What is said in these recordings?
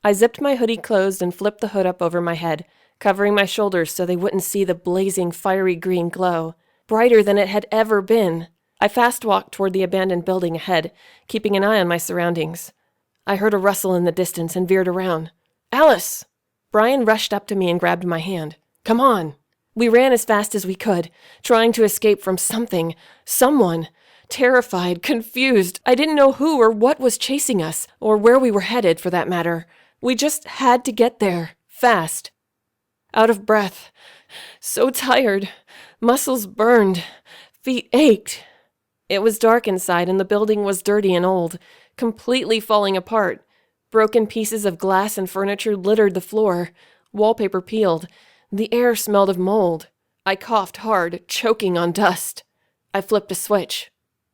I zipped my hoodie closed and flipped the hood up over my head, covering my shoulders so they wouldn't see the blazing fiery green glow, brighter than it had ever been. I fast-walked toward the abandoned building ahead, keeping an eye on my surroundings. I heard a rustle in the distance and veered around. "Alice!" Brian rushed up to me and grabbed my hand. "Come on!" We ran as fast as we could, trying to escape from someone. Terrified, confused, I didn't know who or what was chasing us, or where we were headed, for that matter. We just had to get there, fast. Out of breath, so tired, muscles burned, feet ached. It was dark inside and the building was dirty and old, completely falling apart. Broken pieces of glass and furniture littered the floor, wallpaper peeled. The air smelled of mold. I coughed hard, choking on dust. I flipped a switch.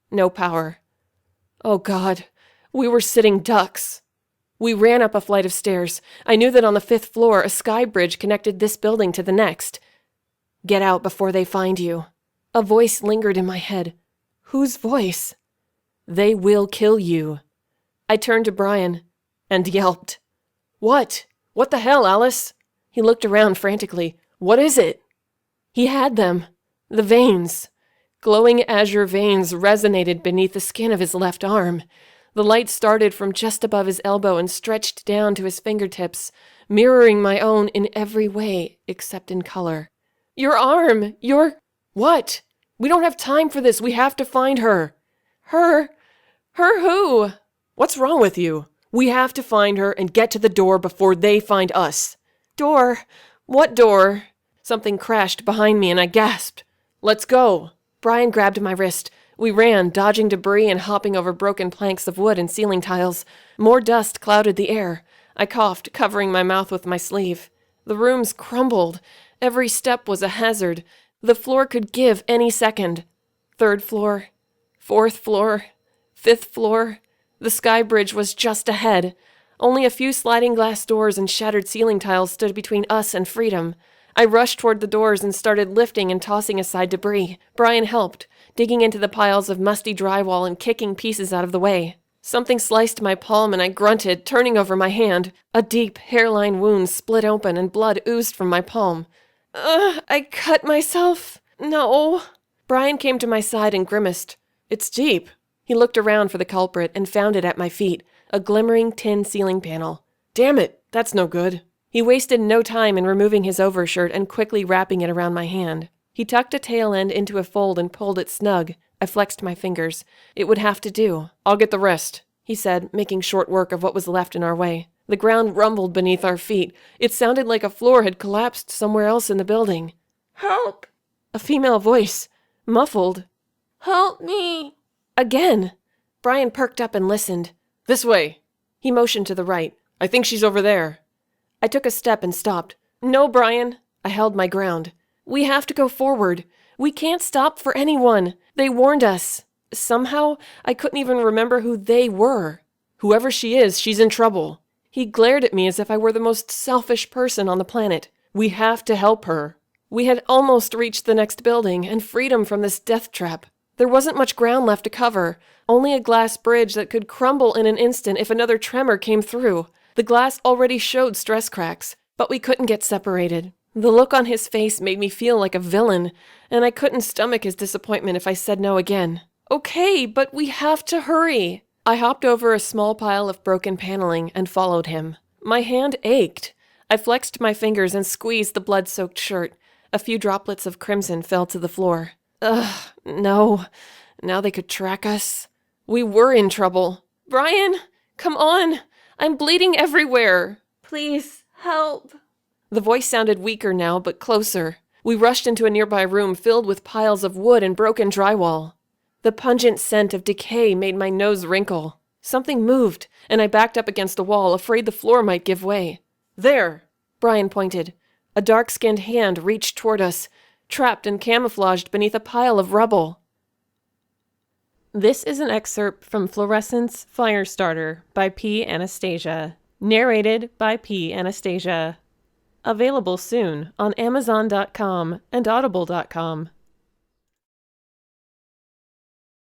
No power. Oh God, we were sitting ducks. We ran up a flight of stairs. I knew that on the 5th floor, a sky bridge connected this building to the next. "Get out before they find you." A voice lingered in my head. Whose voice? "They will kill you." I turned to Brian and yelped. "What? What the hell, Alice?" He looked around frantically. "What is it?" He had them. The veins. Glowing azure veins resonated beneath the skin of his left arm. The light started from just above his elbow and stretched down to his fingertips, mirroring my own in every way except in color. "Your arm! What? We don't have time for this. We have to find her." Her who? "What's wrong with you? We have to find her and get to the door before they find us." "Door? What door?" Something crashed behind me and I gasped. "Let's go." Brian grabbed my wrist. We ran, dodging debris and hopping over broken planks of wood and ceiling tiles. More dust clouded the air. I coughed, covering my mouth with my sleeve. The rooms crumbled. Every step was a hazard. The floor could give any second. 3rd floor, 4th floor, 5th floor. The sky bridge was just ahead. Only a few sliding glass doors and shattered ceiling tiles stood between us and freedom. I rushed toward the doors and started lifting and tossing aside debris. Brian helped, digging into the piles of musty drywall and kicking pieces out of the way. Something sliced my palm and I grunted, turning over my hand. A deep hairline wound split open and blood oozed from my palm. I cut myself. No." Brian came to my side and grimaced. "It's deep." He looked around for the culprit and found it at my feet, a glimmering tin ceiling panel. "Damn it, that's no good." He wasted no time in removing his overshirt and quickly wrapping it around my hand. He tucked a tail end into a fold and pulled it snug. I flexed my fingers. It would have to do. "I'll get the rest," he said, making short work of what was left in our way. The ground rumbled beneath our feet. It sounded like a floor had collapsed somewhere else in the building. "Help!" A female voice, muffled. "Help me!" Again. Brian perked up and listened. "This way." He motioned to the right. "I think she's over there." I took a step and stopped. "No, Brian." I held my ground. "We have to go forward. We can't stop for anyone. They warned us." Somehow, I couldn't even remember who they were. "Whoever she is, she's in trouble." He glared at me as if I were the most selfish person on the planet. "We have to help her." We had almost reached the next building and freedom from this death trap. There wasn't much ground left to cover, only a glass bridge that could crumble in an instant if another tremor came through. The glass already showed stress cracks, but we couldn't get separated. The look on his face made me feel like a villain, and I couldn't stomach his disappointment if I said no again. "Okay, but we have to hurry." I hopped over a small pile of broken paneling and followed him. My hand ached. I flexed my fingers and squeezed the blood-soaked shirt. A few droplets of crimson fell to the floor. No. Now they could track us. We were in trouble. "Brian, come on. I'm bleeding everywhere. Please, help." The voice sounded weaker now, but closer. We rushed into a nearby room filled with piles of wood and broken drywall. The pungent scent of decay made my nose wrinkle. Something moved, and I backed up against a wall, afraid the floor might give way. "There!" Brian pointed. A dark-skinned hand reached toward us, trapped and camouflaged beneath a pile of rubble. This is an excerpt from Fluorescence Firestarter by P. Anastasia. Narrated by P. Anastasia. Available soon on Amazon.com and Audible.com.